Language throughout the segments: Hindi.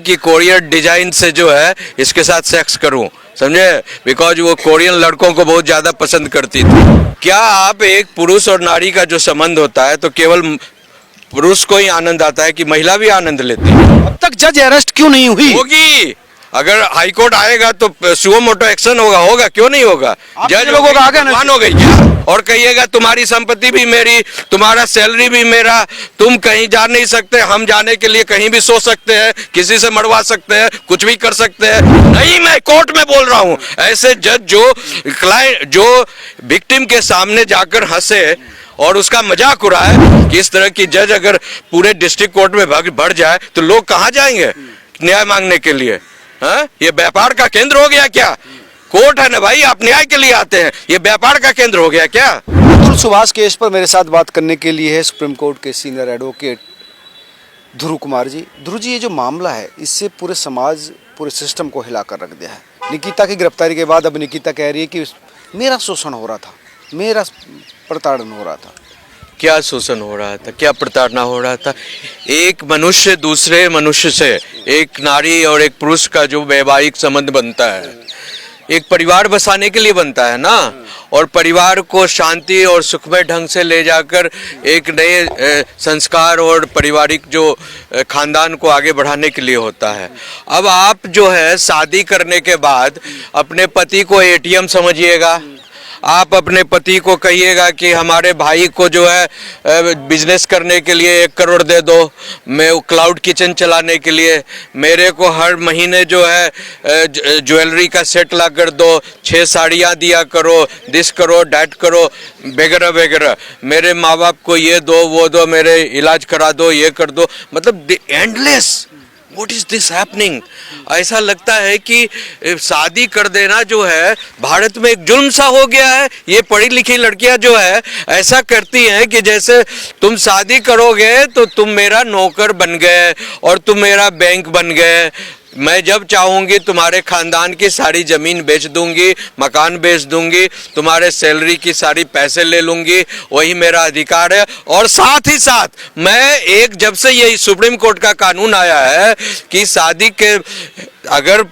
कि कोरियन डिजाइन से जो है इसके साथ सेक्स करूं, समझे, बिकॉज वो कोरियन लड़कों को बहुत ज्यादा पसंद करती थी। क्या आप एक पुरुष और नारी का जो संबंध होता है तो केवल पुरुष को ही आनंद आता है कि महिला भी आनंद लेती है? अब तक जज अरेस्ट क्यों नहीं हुई? होगी, अगर हाई कोर्ट आएगा तो सुओ मोटो एक्शन होगा, क्यों नहीं होगा? जज लोगों का आगे भगवान हो गई क्या? और कहिएगा तुम्हारी संपत्ति भी मेरी, तुम्हारा सैलरी भी मेरा, तुम कहीं जा नहीं सकते, हम जाने के लिए कहीं भी सो सकते हैं, किसी से मरवा सकते हैं, कुछ भी कर सकते हैं। नहीं, मैं कोर्ट में बोल रहा हूं। ऐसे जज जो क्लाइंट, जो विक्टिम के सामने जाकर हंसे और उसका मजाक उड़ाए कि इस तरह की जज अगर पूरे डिस्ट्रिक्ट कोर्ट में बढ़ जाए तो लोग कहां जाएंगे न्याय मांगने के लिए? हाँ, ये व्यापार का केंद्र हो गया क्या? कोर्ट है ना भाई, आप न्याय के लिए आते हैं, ये व्यापार का केंद्र हो गया क्या? अतुल सुभाष केस पर मेरे साथ बात करने के लिए है सुप्रीम कोर्ट के सीनियर एडवोकेट ध्रुव कुमार जी। ध्रुव जी, ये जो मामला है इससे पूरे समाज, पूरे सिस्टम को हिला कर रख दिया है। निकिता की गिरफ्तारी के बाद अब निकिता कह रही है कि मेरा शोषण हो रहा था, मेरा प्रताड़न हो रहा था। क्या शोषण हो रहा था, क्या प्रताड़ना हो रहा था? एक मनुष्य दूसरे मनुष्य से, एक नारी और एक पुरुष का जो वैवाहिक संबंध बनता है, एक परिवार बसाने के लिए बनता है ना, और परिवार को शांति और सुखमय ढंग से ले जाकर एक नए संस्कार और पारिवारिक जो खानदान को आगे बढ़ाने के लिए होता है। अब आप जो है शादी करने के बाद अपने पति को एटीएम समझिएगा, आप अपने पति को कहिएगा कि हमारे भाई को जो है बिजनेस करने के लिए 1 करोड़ दे दो, मैं क्लाउड किचन चलाने के लिए, मेरे को हर महीने जो है ज्वेलरी का सेट ला कर दो, 6 साड़ियाँ दिया करो, दिस करो, डैट करो, वगैरह वगैरह, मेरे माँ बाप को ये दो वो दो, मेरे इलाज करा दो, ये कर दो, मतलब endless. What is this happening? ऐसा लगता है कि शादी कर देना जो है भारत में एक जुल्म सा हो गया है। ये पढ़ी लिखी लड़कियां जो है ऐसा करती हैं कि जैसे तुम शादी करोगे तो तुम मेरा नौकर बन गए और तुम मेरा बैंक बन गए। मैं जब चाहूँगी तुम्हारे खानदान की सारी ज़मीन बेच दूंगी, मकान बेच दूंगी, तुम्हारे सैलरी की सारी पैसे ले लूंगी, वही मेरा अधिकार है। और साथ ही साथ मैं एक, जब से ये सुप्रीम कोर्ट का कानून आया है कि शादी के अगर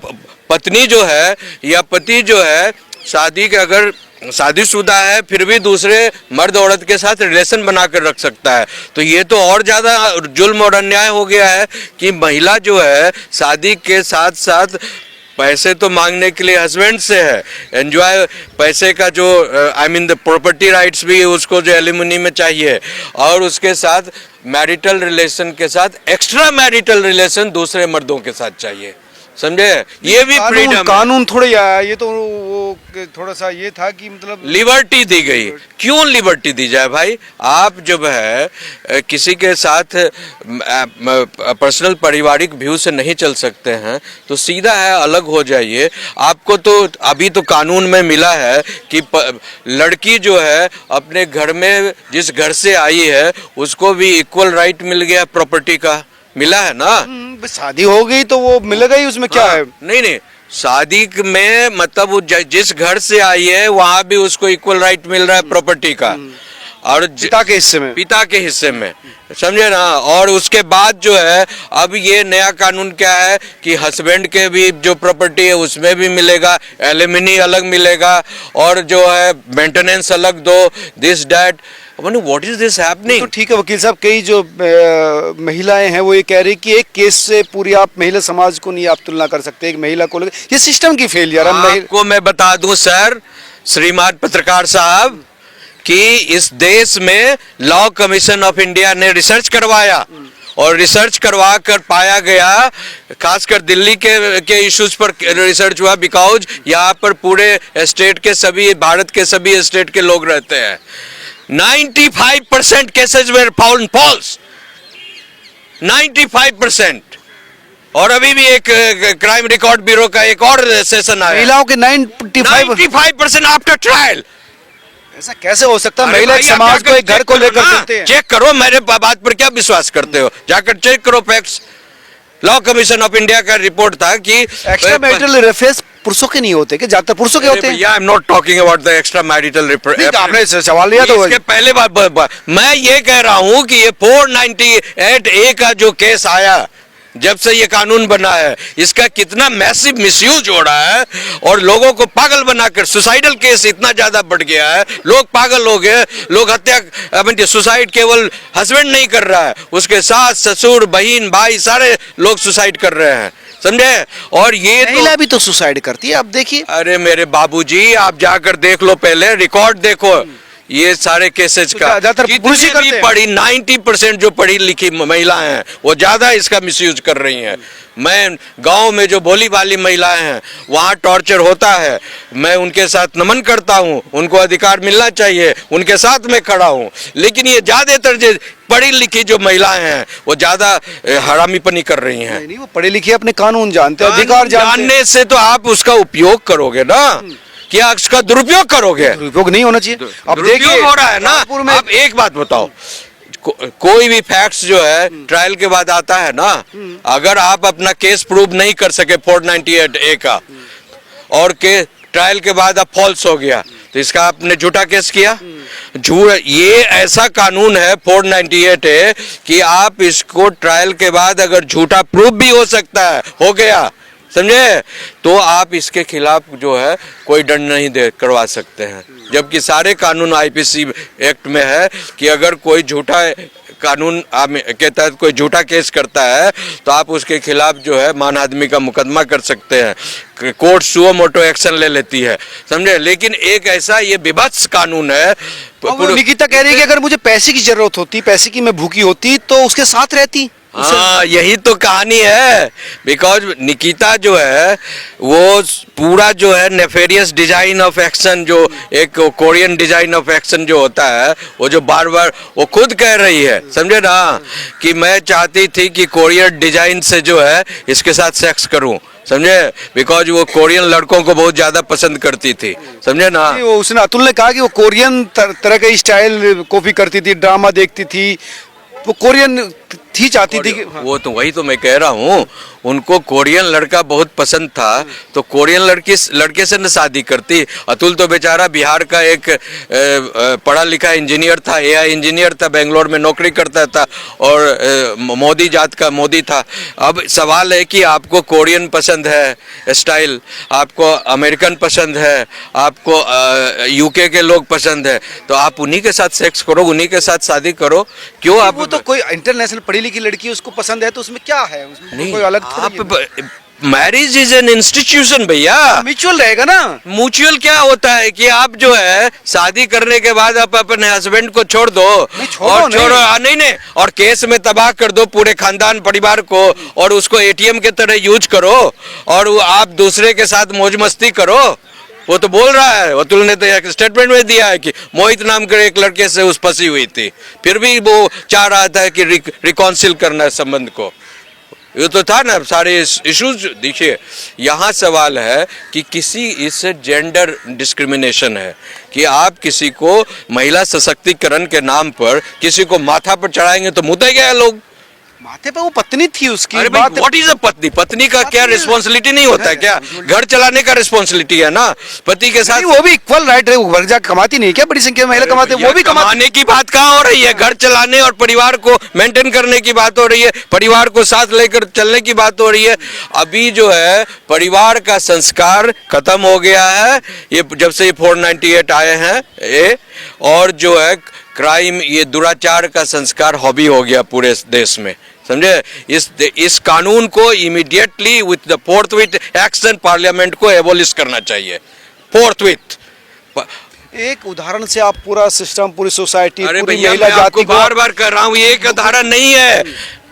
पत्नी जो है या पति जो है शादी के अगर शादीशुदा है फिर भी दूसरे मर्द औरत के साथ रिलेशन बनाकर रख सकता है, तो ये तो और ज़्यादा जुल्म और अन्याय हो गया है कि महिला जो है शादी के साथ साथ पैसे तो मांगने के लिए हस्बैंड से है, एंजॉय पैसे का जो I mean the property rights भी उसको जो एलिमनी में चाहिए, और उसके साथ मैरिटल रिलेशन के साथ एक्स्ट्रा मैरिटल रिलेशन दूसरे मर्दों के साथ चाहिए, समझे? ये भी फ्रीडम, कानून थोड़ी आया, ये तो वो थोड़ा सा ये था कि मतलब लिबर्टी दी गई। क्यों लिबर्टी दी जाए भाई? आप जब है किसी के साथ पर्सनल पारिवारिक व्यू से नहीं चल सकते हैं तो सीधा है अलग हो जाइए। आपको तो अभी तो कानून में मिला है कि लड़की जो है अपने घर में जिस घर से आई है उसको भी इक्वल राइट मिल गया, प्रॉपर्टी का मिला है ना। शादी हो गई तो वो मिलेगा ही, उसमें क्या है? नहीं, शादी में मतलब वो जिस घर से आई है वहां भी उसको इक्वल राइट मिल रहा है प्रॉपर्टी का, और पिता के हिस्से में, समझे ना। और उसके बाद जो है अब ये नया कानून क्या है कि हस्बैंड के भी जो प्रॉपर्टी है उसमें भी मिलेगा, एलिमनी अलग मिलेगा, और जो है मेंटेनेंस अलग दो, this that. What is this happening? तो ठीक है वकील साहब, कई जो महिलाएं हैं वो ये कह रही कि एक केस से पूरी आप महिला समाज को नहीं आप तुलना कर सकते, एक महिला को लेकर ये सिस्टम की फेलियर है। आपको मैं बता दूं सर, श्रीमान पत्रकार साहब, कि इस देश में लॉ कमीशन ऑफ इंडिया ने रिसर्च करवाया और रिसर्च करवा कर पाया गया, खासकर दिल्ली के इश्यूज पर रिसर्च हुआ, बिकॉज यहाँ पर पूरे स्टेट के सभी, भारत के सभी स्टेट के लोग रहते हैं। 95% केसेस वेर फाउंड फॉल्स, 95%। और अभी भी एक क्राइम रिकॉर्ड ब्यूरो का एक और सेशन आया, महिलाओं के 95% आफ्टर ट्रायल। ऐसा कैसे हो सकता है? महिला समाज को एक घर को लेकर चलते हैं। चेक करो, मेरे बात पर क्या विश्वास करते हो, जाकर चेक करो facts. Law commission of India का रिपोर्ट था कि एक्स्ट्रा मैरिटल रेफरेंस पुरुषों के नहीं होते कि ज्यादातर पुरुषों के होते हैं? I am not talking about the extra marital reference. आपने सवाल लिया तो इसके पहले बात मैं ये कह रहा हूं कि ये 498A का जो केस आया जब से ये कानून बना है इसका कितना मैसिव मिसयूज हो रहा है और लोगों को पागल बनाकर सुसाइडल केस इतना ज्यादा बढ़ गया है, लोग पागल हो गए, लोग हत्या सुसाइड केवल हस्बैंड नहीं कर रहा है, उसके सास ससुर बहन भाई सारे लोग सुसाइड कर रहे हैं, समझे। और ये महिला भी तो सुसाइड करती है, आप देखिए। अरे मेरे बाबूजी आप जाकर देख लो, पहले रिकॉर्ड देखो ये सारे केसेस का। ज्यादातर पुरुष ही करते हैं। पढ़ी 90% जो पढ़ी लिखी महिलाएं हैं वो ज्यादा इसका मिसयूज कर रही हैं। मैं गांव में जो भोली भाली महिलाएं हैं वहाँ टॉर्चर होता है, मैं उनके साथ नमन करता हूँ, उनको अधिकार मिलना चाहिए, उनके साथ में खड़ा हूँ। लेकिन ये ज्यादातर जो पढ़ी लिखी जो महिलाएं हैं वो ज्यादा हरामीपनी कर रही हैं। नहीं, वो पढ़े लिखे अपने कानून जानते हैं, अधिकार जानने से तो आप उसका उपयोग करोगे ना, क्या उसका दुरुपयोग करोगे? दुरुपयोग नहीं होना चाहिए। अब देखिए हो रहा है ना। अब एक बात बताओ, कोई भी फैक्ट्स जो है ट्रायल के बाद आता है ना, अगर आप अपना केस प्रूव नहीं कर सके 498A का और के ट्रायल के बाद आप फॉल्स हो गया तो इसका आपने झूठा केस किया। ये ऐसा कानून है 498A कि आप इसको ट्रायल के बाद अगर झूठा प्रूफ भी हो सकता है, हो गया, समझे, तो आप इसके खिलाफ जो है कोई दंड नहीं दे करवा सकते हैं। जबकि सारे कानून आईपीसी एक्ट में है कि अगर कोई झूठा कानून के तहत कोई झूठा केस करता है तो आप उसके खिलाफ जो है मान आदमी का मुकदमा कर सकते हैं, कोर्ट सुओ मोटो एक्शन ले लेती है, समझे। लेकिन एक ऐसा ये विभत्स कानून है। निकिता कह रही है कि अगर मुझे पैसे की जरूरत होती, पैसे की मैं भूखी होती तो उसके साथ रहती। हाँ, यही तो कहानी है। बिकॉज निकिता जो है वो पूरा जो है नेफेरियस डिजाइन ऑफ एक्शन, जो एक कोरियन डिजाइन ऑफ एक्शन जो होता है, वो जो बार बार वो खुद कह रही है, समझे ना, कि मैं चाहती थी कि कोरियन डिजाइन से जो है इसके साथ सेक्स करूं, समझे, बिकॉज वो कोरियन लड़कों को बहुत ज्यादा पसंद करती थी, समझे ना। वो उसने, अतुल ने कहा कि वो कोरियन तरह का स्टाइल कॉपी करती थी, ड्रामा देखती थी, वो कोरियन थी, चाहती थी कि वो तो वही तो मैं कह रहा हूँ, उनको कोरियन लड़का बहुत पसंद था तो कोरियन लड़के से न शादी करती। अतुल तो बेचारा बिहार का एक पढ़ा लिखा इंजीनियर था, एआई इंजीनियर था, बेंगलोर में नौकरी करता था और मोदी जात का मोदी था। अब सवाल है कि आपको कोरियन पसंद है स्टाइल, आपको अमेरिकन पसंद है, आपको यूके के लोग पसंद है, तो आप उन्हीं के साथ सेक्स करो, उन्हीं के साथ शादी करो। क्यों आप, वो तो कोई इंटरनेशनल पढ़ी लिखी लड़की उसको पसंद है तो उसमें क्या है, उसमें कोई अलग मैरिज इज एन इंस्टीट्यूशन भैया, म्यूचुअल रहेगा ना। म्यूचुअल क्या होता है कि आप जो है शादी करने के बाद आप अपने हस्बैंड को छोड़ दो और छोड़ो नहीं, और केस में तबाह कर दो पूरे खानदान परिवार को और उसको एटीएम के तरह यूज करो और आप दूसरे के साथ मौज मस्ती करो। वो तो बोल रहा है, अतुल ने तो एक स्टेटमेंट में दिया है कि मोहित नाम के एक लड़के से उस फंसी हुई थी, फिर भी वो चाह रहा था कि रिकॉन्सिल करना है संबंध को। ये तो था ना सारे इश्यूज। देखिए यहाँ सवाल है कि किसी इस जेंडर डिस्क्रिमिनेशन है कि आप किसी को महिला सशक्तिकरण के नाम पर किसी को माथा पर चढ़ाएंगे तो मुद्दे गए लोग। माथे पे वो पत्नी थी उसकी। अरे भाई व्हाट इज अ पत्नी? पत्नी का क्या रिस्पॉन्सिबिलिटी नहीं होता है क्या? घर चलाने का रिस्पॉन्सिबिलिटी है ना पति के साथ। वो भी इक्वल राइट है, घर जाकर कमाती नहीं क्या? बड़ी संख्या में महिला कमाते, वो भी कमाने की बात कहाँ हो रही है? घर चलाने और परिवार को मेंटेन करने की बात हो रही है, परिवार को साथ लेकर चलने की बात हो रही है। अभी जो है परिवार का संस्कार खत्म हो गया है ये जब से 498 आए हैं ये, और जो है क्राइम, ये दुराचार का संस्कार हॉबी हो गया पूरे देश में, समझे। इस कानून को immediately with the फोर्थविथ action parliament को एबोलिश करना चाहिए, फोर्थविथ। एक उदाहरण से आप पूरा सिस्टम, पूरी सोसाइटी, अरे पूरी भैया महिला मैं जाति आपको बार बार कर रहा हूँ, ये एक उदाहरण नहीं है।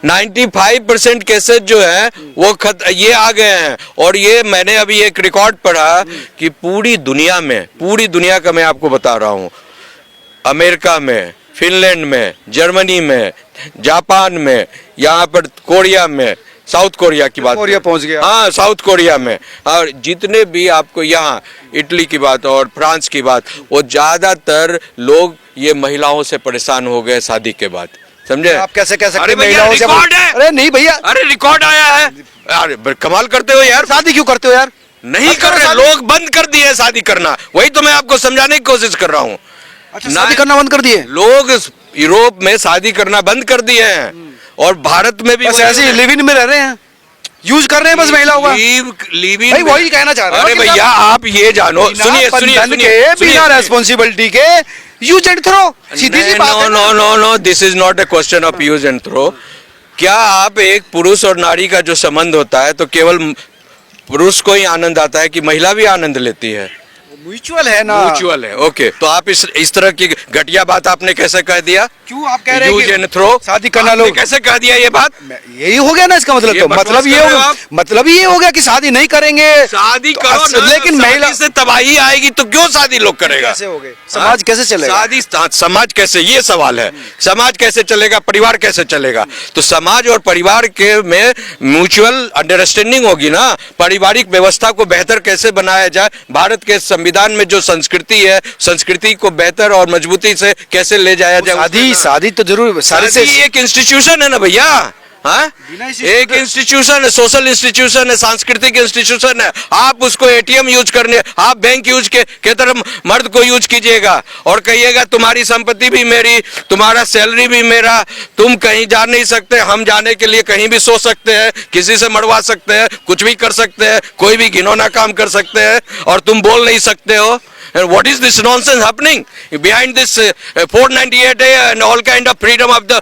95% केसेस जो है वो ये आ गए हैं। और ये मैंने अभी एक रिकॉर्ड पढ़ा कि पूरी दुनिया का मैं आपको बता रहा हूँ, अमेरिका में, फिनलैंड में, जर्मनी में, जापान में, यहाँ पर कोरिया में, साउथ कोरिया की बात, कोरिया पहुंच गया, हाँ साउथ कोरिया में, और जितने भी आपको यहाँ इटली की बात और फ्रांस की बात, वो ज्यादातर लोग ये महिलाओं से परेशान हो गए शादी के बाद, समझे। आप कैसे कह सकते हैं महिलाओं से? अरे नहीं भैया, अरे रिकॉर्ड आया है। अरे कमाल करते हो यार, शादी क्यों करते हो यार? नहीं कर रहे लोग, बंद कर दिए शादी करना। वही तो मैं आपको समझाने की कोशिश कर रहा हूँ। अच्छा, शादी करना बंद कर दिए लोग, यूरोप में शादी करना बंद कर दिए हैं और भारत में भी ऐसे ही लिव इन में रह रहे हैं। यूज कर रहे हैं बस महिलाओं का। लिव भाई वही कहना चाह रहा हूं अरे कि भैया आप ये जानो, बिना सुनिए बंधन सुनिए के, सुनिए बिना रेस्पॉन्सिबिलिटी के यूज एंड थ्रो, सीधी सी बात है नो ना। No no, this is not a question of use and throw. क्या आप एक पुरुष और नारी का जो संबंध होता है तो केवल पुरुष को ही आनंद आता है कि महिला भी आनंद लेती है? म्यूचुअल है ना। म्यूचुअल है, ओके। तो आप इस तरह की घटिया बात आपने कैसे कह दिया? क्यों आप कह रहे हैं यूज एंड कि थ्रो शादी करना आपने लोग कैसे कह दिया ये बात? यही हो गया ना इसका मतलब? ये तो बकवास मतलब ये कर हो रहे हो गया, आप? मतलब ये हो गया कि शादी नहीं करेंगे। शादी तो करो ना, लेकिन महिला से तबाही आएगी तो क्यों शादी लोग करेगा? कैसे हो गए? समाज कैसे चलेगा? शादी समाज कैसे, ये सवाल है। समाज कैसे चलेगा, परिवार कैसे चलेगा? तो समाज और परिवार के में म्यूचुअल अंडरस्टैंडिंग होगी ना। पारिवारिक व्यवस्था को बेहतर कैसे बनाया जाए, भारत के संविधान में जो संस्कृति है, संस्कृति को बेहतर और मजबूती से कैसे ले जाया जाए। शादी तो जरूर सारे से शादी एक इंस्टीट्यूशन है ना भैया, हाँ? एक इंस्टीट्यूशन है, सोशल इंस्टीट्यूशन है, सांस्कृतिक इंस्टीट्यूशन है। आप उसको एटीएम यूज करने, आप बैंक यूज के तरह मर्द को यूज कीजिएगा और कहिएगा तुम्हारी संपत्ति भी मेरी, तुम्हारा सैलरी भी मेरा, तुम कहीं जा नहीं सकते, हम जाने के लिए कहीं भी सो सकते हैं, किसी से मरवा सकते हैं, कुछ भी कर सकते हैं, कोई भी घिनौना काम कर सकते हैं और तुम बोल नहीं सकते हो। And what is this nonsense happening behind this 498A and all kind of freedom of the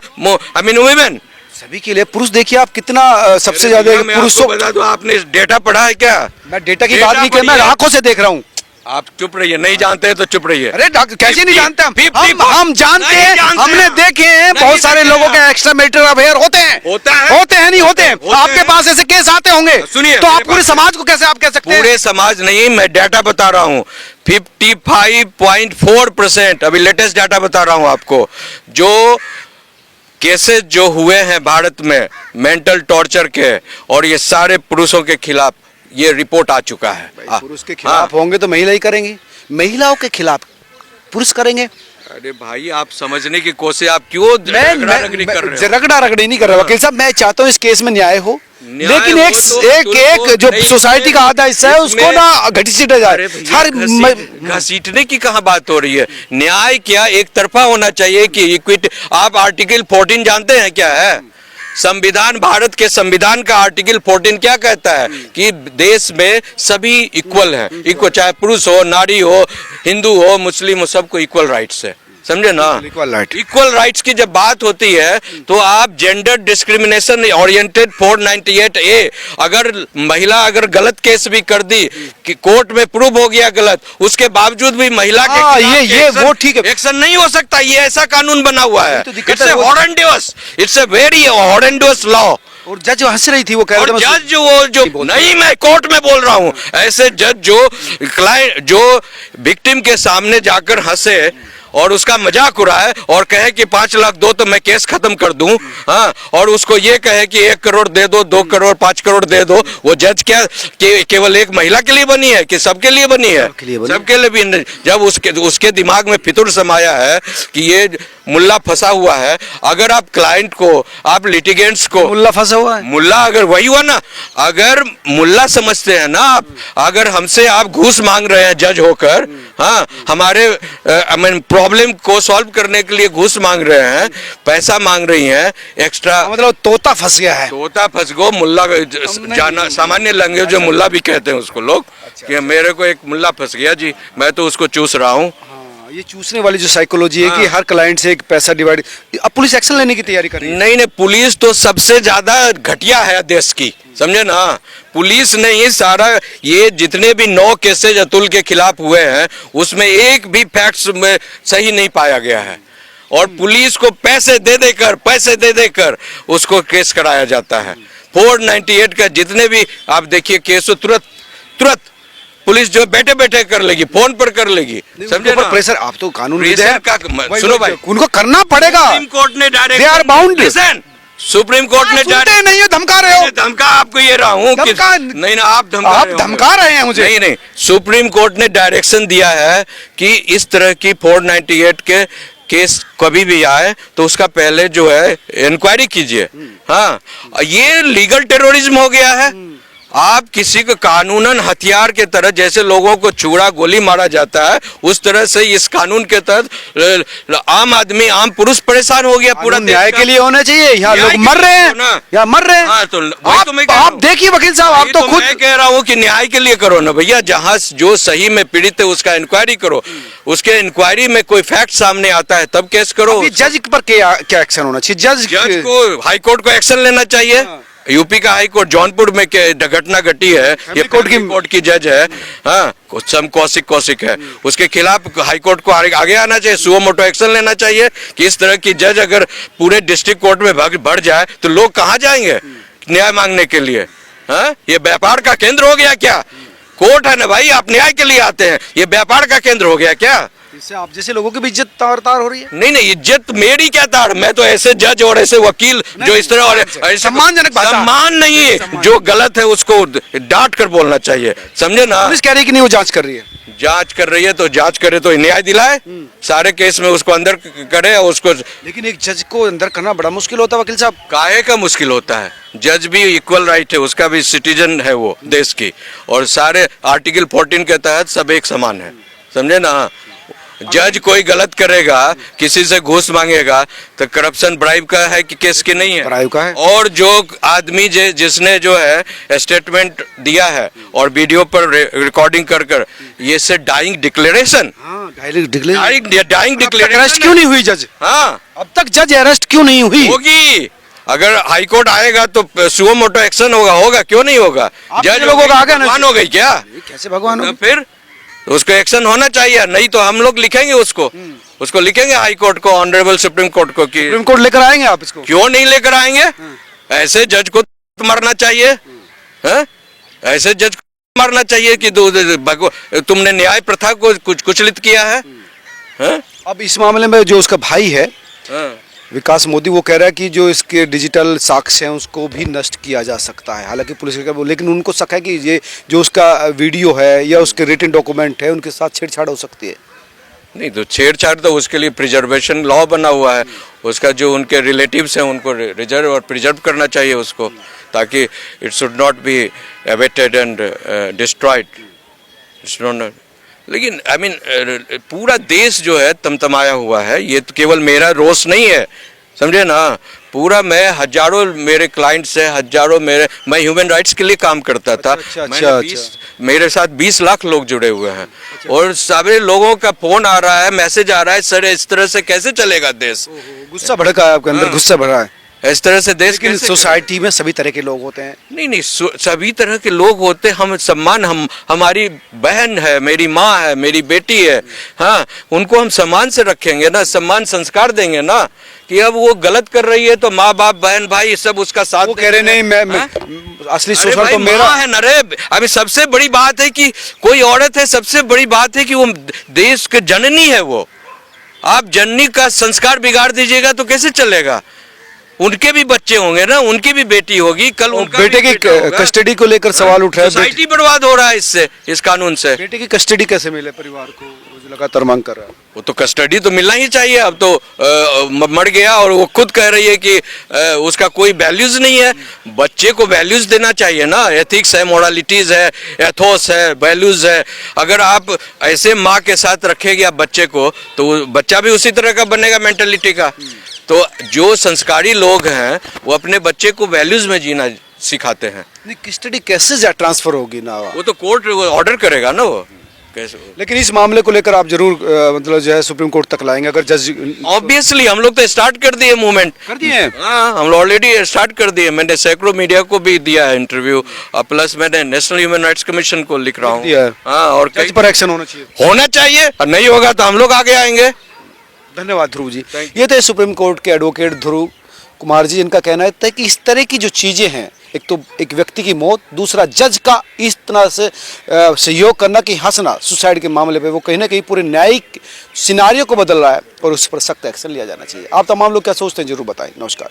women? सभी के लिए पुरुष देखिए आप कितना सबसे ज्यादा मैं पुरुषों। आपको बता दूं, आपने डेटा पढ़ा है क्या? मैं डेटा की डेटा बात नहीं कर, मैं पढ़िए। आंखों से देख रहा हूँ। आप चुप रहिए, नहीं जानते हैं तो चुप रहिए। अरे डॉक्टर कैसे नहीं जानते हम? 50 हम जानते नहीं हैं, जानते हमने हैं। देखे हैं नहीं बहुत सारे देखे लोगों हैं। के एक्स्ट्रा मैरिटल अफेयर होते हैं। होता है? होते हैं, नहीं होते हैं? होते आपके हैं। पास ऐसे केस आते होंगे। सुनिए, तो आप मेरे पूरे पास- समाज को कैसे आप कह सकते हैं? पूरे समाज नहीं, मैं डाटा बता रहा हूँ। 55.4%, अभी लेटेस्ट डाटा बता रहा हूँ आपको, जो केसेस जो हुए हैं भारत में मेंटल टॉर्चर के, और ये सारे पुरुषों के खिलाफ ये रिपोर्ट आ चुका है। पुरुष के खिलाफ होंगे तो महिला ही करेंगी, महिलाओं के खिलाफ पुरुष करेंगे। अरे भाई आप समझने की कोशिश, आप क्यों रगड़ा रगड़ी कर रहे हो? रगड़ा रगड़ी नहीं कर रहा वकील साहब, मैं चाहता हूँ इस केस में न्याय हो, न्याय लेकिन हो एक तो एक तुमको एक जो नहीं, सोसाइटी का आधा हिस्सा है उसको इसमें- ना घसीटा जाए। अरे भैया, हर घसीटने की कहाँ बात हो रही है? न्याय क्या एक तरफा होना चाहिए कि इक्विटी? आप आर्टिकल 14 जानते हैं क्या है? संविधान, भारत के संविधान का आर्टिकल 14 क्या कहता है कि देश में सभी इक्वल है, इक्वल, चाहे पुरुष हो, नारी हो, हिंदू हो, मुस्लिम हो, सबको इक्वल राइट्स है। समझे ना? इक्वल राइट्स की जब बात होती है तो आप जेंडर डिस्क्रिमिनेशन ओरिएंटेड 498A, अगर महिला अगर गलत केस भी कर दी कि कोर्ट में प्रूव हो गया गलत, उसके बावजूद भी महिला के खिलाफ ये वो ठीक है, एक्शन नहीं हो सकता। ये ऐसा कानून बना हुआ है। तो दिक्कत इट्स है ए वो- हॉरेंडियस, इट्स ए वेरी हॉरेंडियस लॉ। और जज हंस रही थी, वो कह और रहे थे जज जो नहीं, मैं कोर्ट में बोल रहा हूं, ऐसे जज जो क्लाइंट जो विक्टिम के सामने जाकर हंसे और उसका मजाक उड़ाए और कहे कि 5 लाख दो तो मैं केस खत्म कर दूं, हाँ, और उसको ये कहे कि 1 करोड़ दे दो, 2 करोड़ 5 करोड़ दे दो। वो जज क्या केवल एक महिला के लिए बनी है कि सबके लिए बनी है? सबके लिए भी नहीं। जब उसके दिमाग में फितूर समाया है कि ये मुल्ला फंसा हुआ है, अगर आप क्लाइंट को, आप लिटिगेंट्स को, मुल्ला फंसा हुआ है, मुल्ला अगर वही हुआ ना, अगर मुल्ला समझते हैं ना आप, अगर हमसे आप घूस मांग रहे हैं जज होकर, हाँ, हमारे प्रॉब्लम को सॉल्व करने के लिए घूस मांग रहे हैं, पैसा मांग रही हैं एक्स्ट्रा, मतलब तोता फंस गया है। तोता फंस गो, मुल्ला जाना सामान्य लैंग्वेज जो मुल्ला भी कहते हैं उसको लोग, कि मेरे को एक मुल्ला फंस गया जी, मैं तो उसको चूस रहा हूँ। ये चूसने वाली जो साइकोलॉजी है कि हर क्लाइंट से एक पैसा डिवाइड, अब पुलिस एक्शन लेने की तैयारी कर रही है। नहीं, पुलिस तो सबसे ज्यादा घटिया है देश की, समझे ना? पुलिस ने ये सारा, ये जितने भी 9 केसेज अतुल के खिलाफ हुए हैं उसमें एक भी फैक्ट्स में सही नहीं पाया गया है, और पुलिस को पैसे दे देकर उसको केस कराया जाता है। 498 का जितने भी आप देखिए केस हो, तुरंत पुलिस जो बैठे बैठे कर लेगी, फोन पर कर लेगी, समझे ना? प्रेशर, आप तो कानून प्रेशर का सुनो भाई, उनको करना पड़ेगा। सुप्रीम कोर्ट ने direct, they are bound. Supreme Court ने डायरेक्ट नहीं हो, धमका रहे हो। धमका आपको ये रहा हूँ कि नहीं ना, आप धमका रहे हैं मुझे। नहीं, सुप्रीम कोर्ट ने डायरेक्शन दिया है कि इस तरह की 498 के केस कभी भी आए तो उसका पहले जो है इंक्वायरी कीजिए। हाँ, ये लीगल टेररिज्म हो गया है। आप किसी को कानूनन हथियार के तरह, जैसे लोगों को छुरा गोली मारा जाता है, उस तरह से इस कानून के तहत आम आदमी, आम पुरुष परेशान हो गया। पूरा न्याय के लिए होना चाहिए। यहाँ लोग मर रहे हैं, यहाँ मर रहे हैं। हाँ, तो वही तो मैं कह रहा आप हूं। देखिए वकील साहब, आप तो खुद मैं कह रहा हूँ कि न्याय के लिए करो ना भैया। जहाँ जो सही में पीड़ित है उसका इंक्वायरी करो, उसके इंक्वायरी में कोई फैक्ट सामने आता है तब केस करो। जज पर क्या एक्शन होना चाहिए? जज को, हाई कोर्ट को एक्शन लेना चाहिए। यूपी का हाई कोर्ट जौनपुर में घटना घटी है, ये कोर्ट की जज है, हाँ, कौशिक है, उसके खिलाफ हाई कोर्ट को आगे आना चाहिए, सुओ मोटो एक्शन लेना चाहिए कि इस तरह की जज अगर पूरे डिस्ट्रिक्ट कोर्ट में बढ़ जाए तो लोग कहाँ जाएंगे न्याय मांगने के लिए? हाँ, ये व्यापार का केंद्र हो गया क्या? कोर्ट है ना भाई, आप न्याय के लिए आते हैं, ये व्यापार का केंद्र हो गया क्या? इससे आप जैसे लोगों की भी इज्जत तार हो रही है। नहीं, इज्जत मेरी क्या तार, मैं तो ऐसे जज और ऐसे वकील जो इस तरह और ऐसे सम्मानजनक भाषा। सम्मान नहीं है, जो गलत है उसको डांट कर बोलना चाहिए, समझे ना? पुलिस कह रही है कि नहीं वो जांच कर रही है। जांच कर रही है तो जांच करे तो न्याय दिलाए, सारे केस में उसको अंदर करे और उसको। लेकिन एक जज को अंदर करना बड़ा मुश्किल होता है वकील साहब। काहे का मुश्किल होता है? जज भी इक्वल राइट है, उसका भी सिटीजन है वो देश की, और सारे आर्टिकल 14 के तहत सब एक समान है, समझे ना? जज कोई गलत करेगा, किसी से घूस मांगेगा तो करप्शन ब्राइब का है कि केस की नहीं है? ब्राइब का है। और जो आदमी जिसने जो है स्टेटमेंट दिया है और वीडियो पर रिकॉर्डिंग कर ये से dying declaration, dying declaration arrest क्यों नहीं हुई जज? हाँ, अब तक जज अरेस्ट क्यों नहीं हुई? होगी। अगर हाई कोर्ट आएगा तो सुओ मोटो एक्शन होगा, क्यों नहीं होगा? जज लोगों का आगे भगवान हो गई क्या? कैसे भगवान हो? फिर उसको एक्शन होना चाहिए, नहीं तो हम लोग लिखेंगे उसको लिखेंगे हाई कोर्ट को, ऑनरेबल सुप्रीम कोर्ट को कि सुप्रीम कोर्ट लेकर आएंगे आप इसको? क्यों नहीं लेकर आएंगे? ऐसे जज को मारना चाहिए, हैं? ऐसे जज को मारना चाहिए कि तुमने न्याय प्रथा को कुचलित किया है, हैं? अब इस मामले में जो उसका भाई है विकास मोदी, वो कह रहा है कि जो इसके डिजिटल साक्ष्य हैं उसको भी नष्ट किया जा सकता है। हालांकि पुलिस के, लेकिन उनको शक है कि ये जो उसका वीडियो है या उसके रिटन डॉक्यूमेंट है उनके साथ छेड़छाड़ हो सकती है। नहीं तो छेड़छाड़ तो उसके लिए प्रिजर्वेशन लॉ बना हुआ है, उसका जो उनके रिलेटिव्स हैं उनको रिजर्व और प्रिजर्व करना चाहिए उसको, ताकि it should not be awaited and destroyed. लेकिन आई मीन पूरा देश जो है तमतमाया हुआ है, ये तो केवल मेरा रोष नहीं है, समझे ना? पूरा मैं हजारों मेरे क्लाइंट्स है, हजारों मैं ह्यूमन राइट्स के लिए काम करता था। मेरे साथ 20 लाख लोग जुड़े हुए हैं और सारे लोगों का फोन आ रहा है, मैसेज आ रहा है, सर इस तरह से कैसे चलेगा देश? गुस्सा भड़का है आपके अंदर? गुस्सा भरा है इस तरह से देश की सोसाइटी में सभी तरह के लोग होते हैं। नहीं, सभी तरह के लोग होते, हम सम्मान, हमारी बहन है, मेरी माँ है, मेरी बेटी है, हाँ, उनको हम सम्मान से रखेंगे ना, सम्मान संस्कार देंगे ना। कि अब वो गलत कर रही है तो माँ बाप बहन भाई सब उसका साथ, वो कह रहे नहीं मैं असली शोषण तो मेरा है ना रे। अभी सबसे बड़ी बात है कि कोई औरत है, सबसे बड़ी बात है कि वो देश के जननी है। वो आप जननी का संस्कार बिगाड़ दीजिएगा तो कैसे चलेगा? उनके भी बच्चे होंगे ना, उनकी भी बेटी होगी, कल उनका बेटे की कस्टडी को लेकर सवाल उठ रहा है। सोसाइटी बर्बाद हो रहा है इससे, इस कानून से। बेटे की कस्टडी कैसे मिले परिवार को, लगातार मांग कर रहा है? वो तो कस्टडी तो मिलना ही चाहिए। अब तो मर गया और वो खुद कह रही है कि उसका कोई वैल्यूज नहीं है। बच्चे को वैल्यूज देना चाहिए ना, एथिक्स है, मोरालिटीज है, एथोस है, वैल्यूज है। अगर आप ऐसे माँ के साथ रखेंगे आप बच्चे को तो बच्चा भी उसी तरह का बनेगा मेंटेलिटी का। तो जो संस्कारी लोग हैं वो अपने बच्चे को वैल्यूज में जीना सिखाते हैं। नहीं, कस्टडी कैसे ट्रांसफर होगी ना? वो तो कोर्ट ऑर्डर करेगा ना, वो कैसे? लेकिन इस मामले को लेकर आप जरूर मतलब जो है सुप्रीम कोर्ट तक लाएंगे अगर जज? ऑब्वियसली हम लोग तो स्टार्ट कर दिए, मूवमेंट कर दिए हैं। हाँ, हम लोग ऑलरेडी स्टार्ट कर दिए। मैंने सैकड़ों मीडिया को भी दिया है इंटरव्यू, प्लस मैंने नेशनल ह्यूमन राइट्स कमीशन को लिख रहा हूँ। हाँ, और जज पर एक्शन होना चाहिए और नहीं होगा तो हम लोग आगे आएंगे। धन्यवाद ध्रुव जी। ये थे सुप्रीम कोर्ट के एडवोकेट ध्रुव कुमार जी। इनका कहना है कि इस तरह की जो चीज़ें हैं, एक तो एक व्यक्ति की मौत, दूसरा जज का इस तरह से सहयोग करना कि हंसना सुसाइड के मामले पे, वो कहीं ना कहीं पूरे न्यायिक सिनारियो को बदल रहा है और उस पर सख्त एक्शन लिया जाना चाहिए। आप तमाम लोग क्या सोचते हैं जरूर बताएं। नमस्कार।